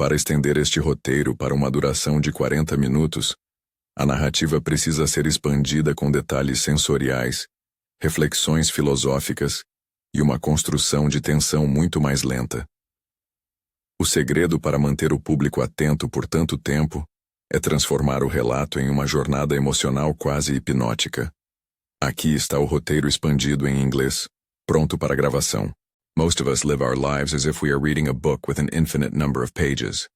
Para estender este roteiro para uma duração de 40 minutos, a narrativa precisa ser expandida com detalhes sensoriais, reflexões filosóficas e uma construção de tensão muito mais lenta. O segredo para manter o público atento por tanto tempo é transformar o relato em uma jornada emocional quase hipnótica. Aqui está o roteiro expandido em inglês, pronto para gravação. Most of us live our lives as if we are reading a book with an infinite number of pages.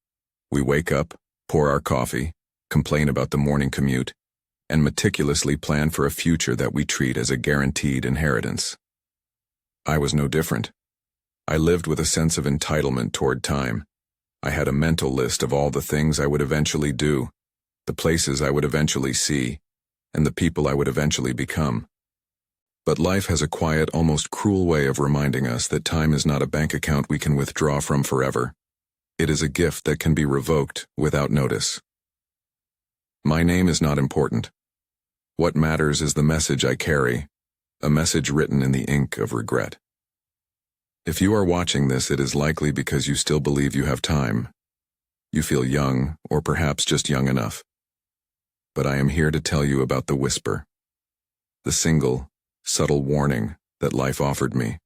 We wake up, pour our coffee, complain about the morning commute, and meticulously plan for a future that we treat as a guaranteed inheritance. I was no different. I lived with a sense of entitlement toward time. I had a mental list of all the things I would eventually do, the places I would eventually see, and the people I would eventually become. But life has a quiet, almost cruel way of reminding us that time is not a bank account we can withdraw from forever. It is a gift that can be revoked without notice. My name is not important. What matters is the message I carry, a message written in the ink of regret. If you are watching this, it is likely because you still believe you have time. You feel young, or perhaps just young enough. But I am here to tell you about the whisper. The single, subtle warning that life offered me.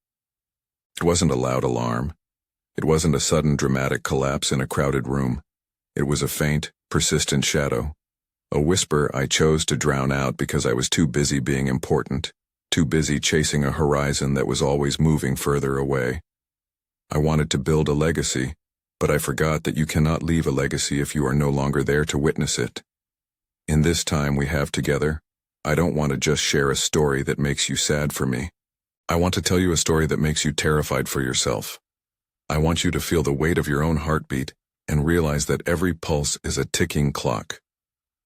It wasn't a loud alarm. It wasn't a sudden dramatic collapse in a crowded room. It was a faint, persistent shadow. A whisper I chose to drown out because I was too busy being important, too busy chasing a horizon that was always moving further away. I wanted to build a legacy, but I forgot that you cannot leave a legacy if you are no longer there to witness it. In this time we have together, I don't want to just share a story that makes you sad for me. I want to tell you a story that makes you terrified for yourself. I want you to feel the weight of your own heartbeat and realize that every pulse is a ticking clock.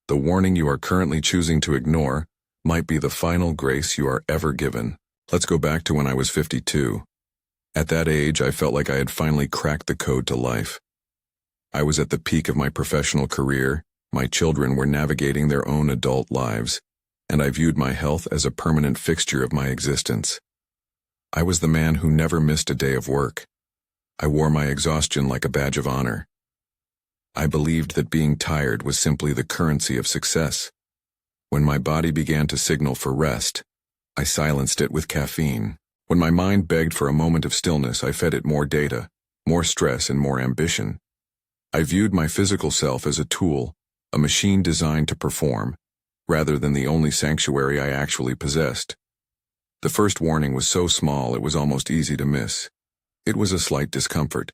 The warning you are currently choosing to ignore might be the final grace you are ever given. Let's go back to when I was 52. At that age, I felt like I had finally cracked the code to life. I was at the peak of my professional career, my children were navigating their own adult lives, and I viewed my health as a permanent fixture of my existence. I was the man who never missed a day of work. I wore my exhaustion like a badge of honor. I believed that being tired was simply the currency of success. When my body began to signal for rest, I silenced it with caffeine. When my mind begged for a moment of stillness, I fed it more data, more stress, and more ambition. I viewed my physical self as a tool, a machine designed to perform, rather than the only sanctuary I actually possessed. The first warning was so small it was almost easy to miss. It was a slight discomfort,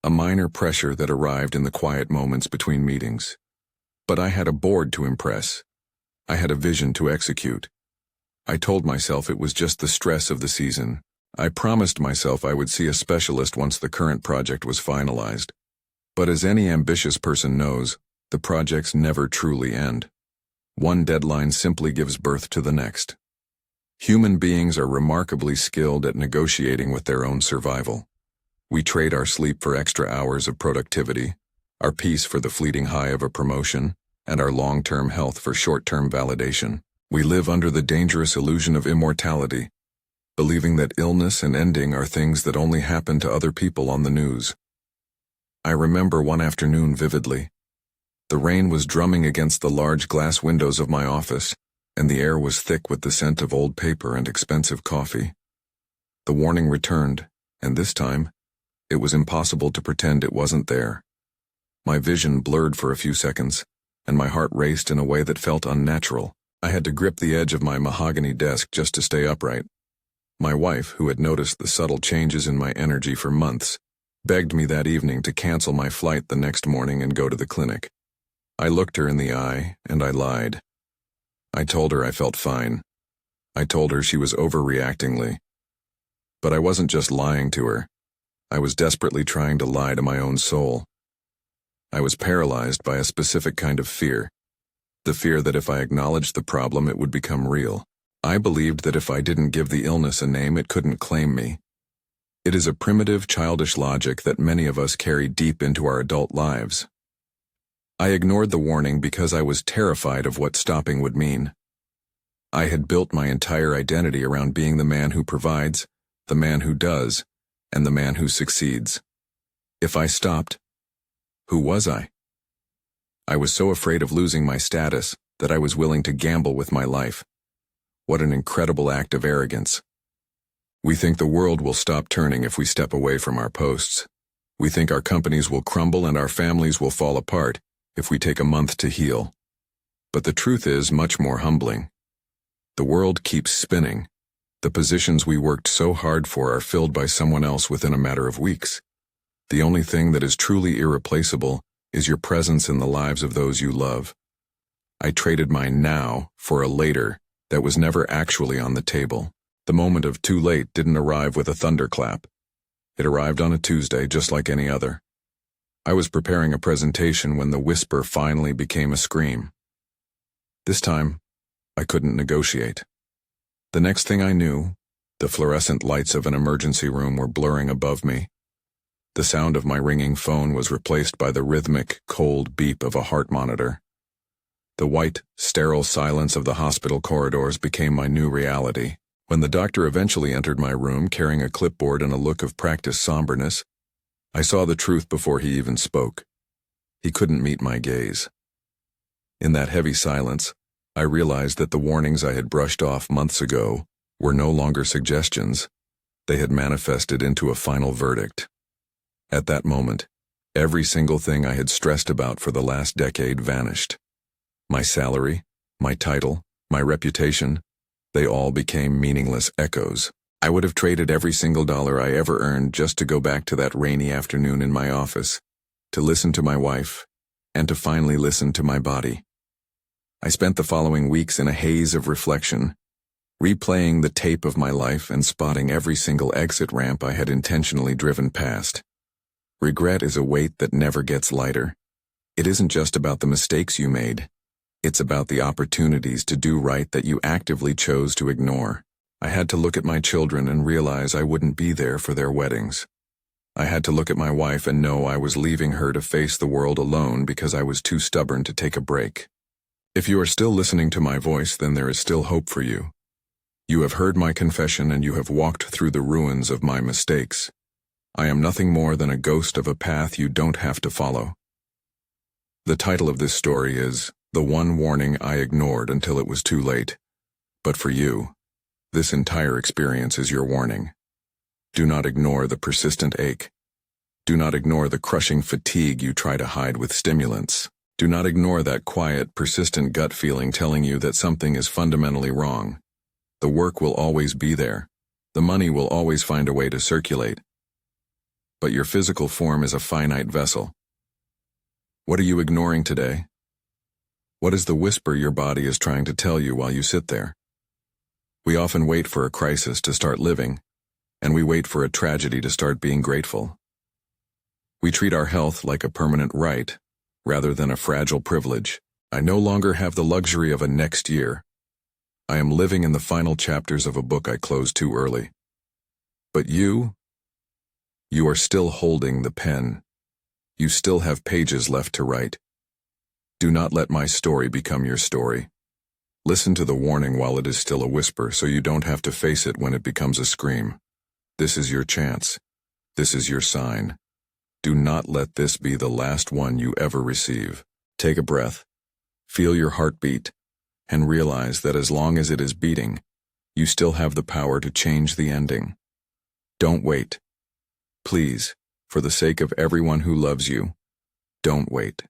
a minor pressure that arrived in the quiet moments between meetings. But I had a board to impress. I had a vision to execute. I told myself it was just the stress of the season. I promised myself I would see a specialist once the current project was finalized. But as any ambitious person knows, the projects never truly end. One deadline simply gives birth to the next. Human beings are remarkably skilled at negotiating with their own survival. We trade our sleep for extra hours of productivity, our peace for the fleeting high of a promotion, and our long-term health for short-term validation. We live under the dangerous illusion of immortality, believing that illness and ending are things that only happen to other people on the news. I remember one afternoon vividly. The rain was drumming against the large glass windows of my office, and the air was thick with the scent of old paper and expensive coffee. The warning returned, and this time, it was impossible to pretend it wasn't there. My vision blurred for a few seconds, and my heart raced in a way that felt unnatural. I had to grip the edge of my mahogany desk just to stay upright. My wife, who had noticed the subtle changes in my energy for months, begged me that evening to cancel my flight the next morning and go to the clinic. I looked her in the eye, and I lied. I told her I felt fine. I told her she was overreactingly. But I wasn't just lying to her. I was desperately trying to lie to my own soul. I was paralyzed by a specific kind of fear. The fear that if I acknowledged the problem, it would become real. I believed that if I didn't give the illness a name, it couldn't claim me. It is a primitive, childish logic that many of us carry deep into our adult lives. I ignored the warning because I was terrified of what stopping would mean. I had built my entire identity around being the man who provides, the man who does, and the man who succeeds. If I stopped, Who was I? I was so afraid of losing my status that I was willing to gamble with my life. What an incredible act of arrogance. We think the world will stop turning if we step away from our posts. We think our companies will crumble and our families will fall apart if we take a month to heal. But the truth is much more humbling. The world keeps spinning. The positions we worked so hard for are filled by someone else within a matter of weeks. The only thing that is truly irreplaceable is your presence in the lives of those you love. I traded my now for a later that was never actually on the table. The moment of too late didn't arrive with a thunderclap. It arrived on a Tuesday just like any other. I was preparing a presentation when the whisper finally became a scream. This time, I couldn't negotiate. The next thing I knew, the fluorescent lights of an emergency room were blurring above me. The sound of my ringing phone was replaced by the rhythmic, cold beep of a heart monitor. The white, sterile silence of the hospital corridors became my new reality. When the doctor eventually entered my room carrying a clipboard and a look of practiced somberness, I saw the truth before he even spoke. He couldn't meet my gaze. In that heavy silence, I realized that the warnings I had brushed off months ago were no longer suggestions. They had manifested into a final verdict. At that moment, every single thing I had stressed about for the last decade vanished. My salary, my title, my reputation, they all became meaningless echoes. I would have traded every single dollar I ever earned just to go back to that rainy afternoon in my office, to listen to my wife, and to finally listen to my body. I spent the following weeks in a haze of reflection, replaying the tape of my life and spotting every single exit ramp I had intentionally driven past. Regret is a weight that never gets lighter. It isn't just about the mistakes you made. It's about the opportunities to do right that you actively chose to ignore. I had to look at my children and realize I wouldn't be there for their weddings. I had to look at my wife and know I was leaving her to face the world alone because I was too stubborn to take a break. If you are still listening to my voice, then there is still hope for you. You have heard my confession and you have walked through the ruins of my mistakes. I am nothing more than a ghost of a path you don't have to follow. The title of this story is The One Warning I Ignored Until It Was Too Late. But for you, this entire experience is your warning. Do not ignore the persistent ache. Do not ignore the crushing fatigue you try to hide with stimulants. Do not ignore that quiet, persistent gut feeling telling you that something is fundamentally wrong. The work will always be there. The money will always find a way to circulate. But your physical form is a finite vessel. What are you ignoring today? What is the whisper your body is trying to tell you while you sit there? We often wait for a crisis to start living, and we wait for a tragedy to start being grateful. We treat our health like a permanent right, rather than a fragile privilege. I no longer have the luxury of a next year. I am living in the final chapters of a book I closed too early. But you are still holding the pen. You still have pages left to write. Do not let my story become your story. Listen to the warning while it is still a whisper so you don't have to face it when it becomes a scream. This is your chance. This is your sign. Do not let this be the last one you ever receive. Take a breath, feel your heartbeat, and realize that as long as it is beating, you still have the power to change the ending. Don't wait. Please, for the sake of everyone who loves you, don't wait.